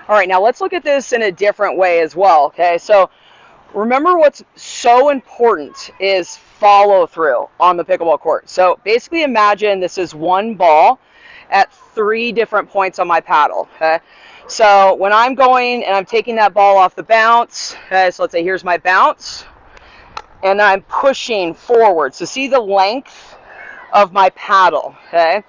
All right, now let's look at this in a different way as well, okay? So remember what's so important is follow through on the pickleball court. So basically imagine this is one ball at 3 different points on my paddle, okay? So when I'm going and I'm taking that ball off the bounce, okay, so let's say here's my bounce, and I'm pushing forward. So see the length of my paddle, okay?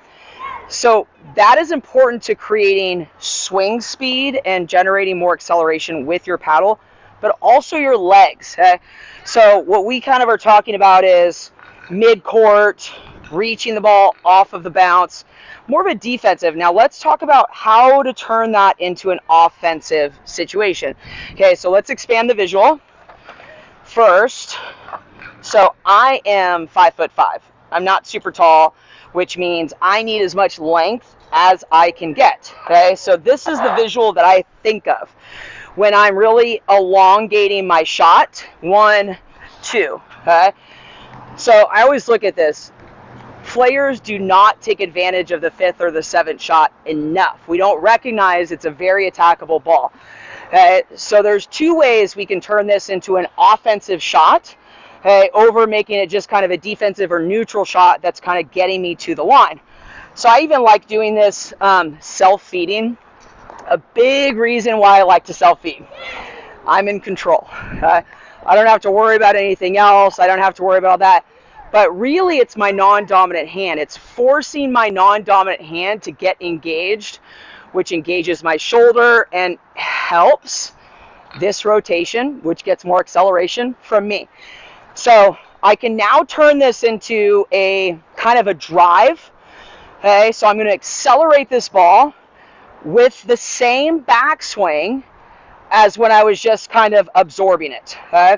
So that is important to creating swing speed and generating more acceleration with your paddle, but also your legs. Okay? So what we kind of are talking about is mid-court, reaching the ball off of the bounce, more of a defensive. Now let's talk about how to turn that into an offensive situation. Okay, so let's expand the visual. First, so I am 5'5". I'm not super tall, which means I need as much length as I can get. Okay, so this is the visual that I think of when I'm really elongating my shot. 1, 2. Okay, so I always look at this. Players do not take advantage of the 5th or the 7th shot enough. We don't recognize it's a very attackable ball. Okay, so there's 2 ways we can turn this into an offensive shot. Okay, over making it just kind of a defensive or neutral shot that's kind of getting me to the line. So I even like doing this self-feeding. A big reason why I like to self-feed. I'm in control. Okay? I don't have to worry about anything else. I don't have to worry about that. But really, it's my non-dominant hand. It's forcing my non-dominant hand to get engaged, which engages my shoulder and helps this rotation, which gets more acceleration from me. So I can now turn this into a kind of a drive. Okay, so I'm going to accelerate this ball with the same backswing as when I was just kind of absorbing it. Okay,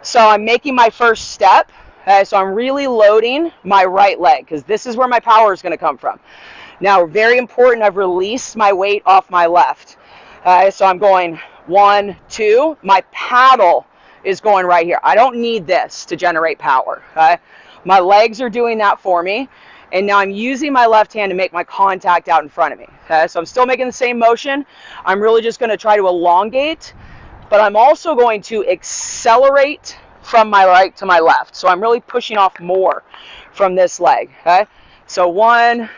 so I'm making my first step. Okay, so I'm really loading my right leg because this is where my power is going to come from. Now, very important, I've released my weight off my left. Okay, so I'm going 1, 2. My paddle is going right here. I don't need this to generate power. Okay? My legs are doing that for me. And now I'm using my left hand to make my contact out in front of me. Okay? So I'm still making the same motion. I'm really just going to try to elongate. But I'm also going to accelerate from my right to my left. So I'm really pushing off more from this leg. Okay? So 1,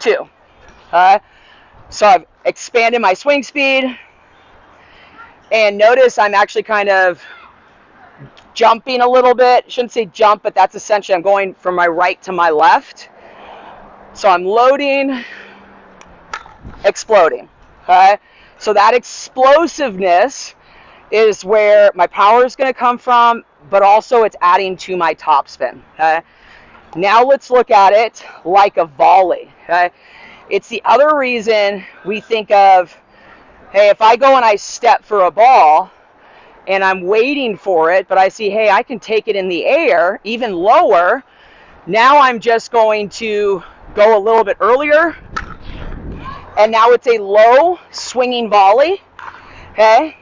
2. Okay? So I've expanded my swing speed. And notice I'm actually kind of jumping a little bit. Shouldn't say jump, but that's essentially I'm going from my right to my left. So I'm loading, exploding. Okay? So that explosiveness is where my power is going to come from, but also it's adding to my topspin. Okay? Now let's look at it like a volley. Okay? It's the other reason we think of, hey, if I go and I step for a ball and I'm waiting for it, but I see, hey, I can take it in the air, even lower, now I'm just going to go a little bit earlier, and now it's a low swinging volley, okay?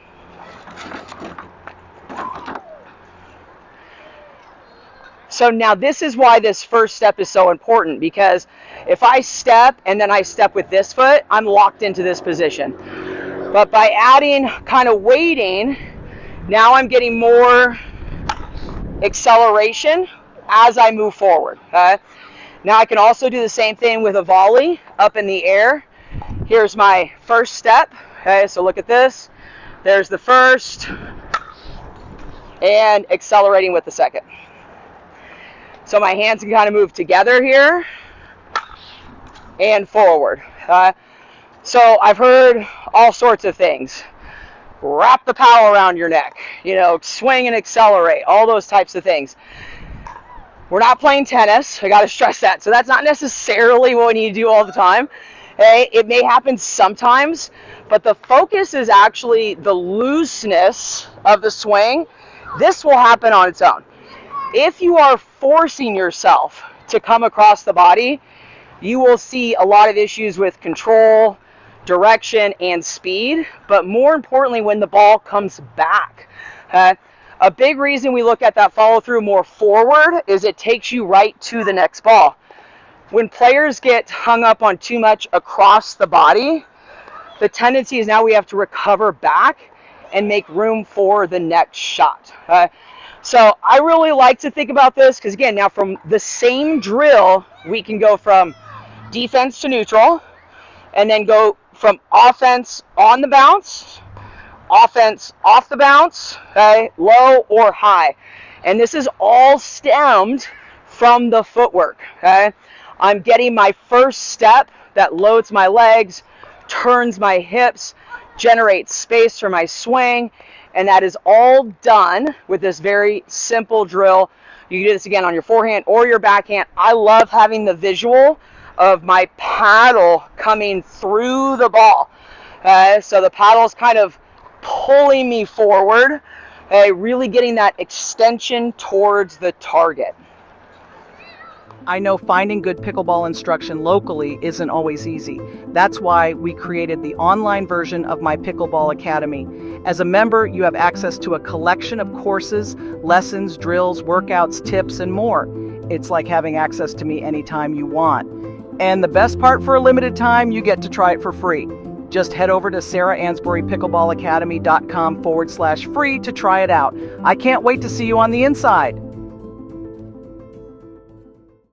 So now this is why this first step is so important, because if I step and then I step with this foot, I'm locked into this position. But by adding kind of weighting, now I'm getting more acceleration as I move forward. Okay? Now I can also do the same thing with a volley up in the air. Here's my first step. Okay, so look at this. There's the first, and accelerating with the second. So my hands can kind of move together here and forward. So I've heard all sorts of things. Wrap the power around your neck, swing and accelerate, all those types of things. We're not playing tennis. I got to stress that. So that's not necessarily what we need to do all the time. Okay? It may happen sometimes, but the focus is actually the looseness of the swing. This will happen on its own. If you are forcing yourself to come across the body, you will see a lot of issues with control, direction, and speed, but more importantly, when the ball comes back. A big reason we look at that follow through more forward is it takes you right to the next ball. When players get hung up on too much across the body, the tendency is now we have to recover back and make room for the next shot. So I really like to think about this because, again, now from the same drill, we can go from defense to neutral and then go from offense on the bounce, offense off the bounce, okay, low or high. And this is all stemmed from the footwork, okay? I'm getting my first step that loads my legs, turns my hips, generates space for my swing, and that is all done with this very simple drill. You can do this again on your forehand or your backhand. I love having the visual of my paddle coming through the ball. So the paddle is kind of pulling me forward, really getting that extension towards the target. I know finding good pickleball instruction locally isn't always easy. That's why we created the online version of my Pickleball Academy. As a member, you have access to a collection of courses, lessons, drills, workouts, tips, and more. It's like having access to me anytime you want. And the best part, for a limited time, you get to try it for free. Just head over to sarahansburypickleballacademy.com/free to try it out. I can't wait to see you on the inside.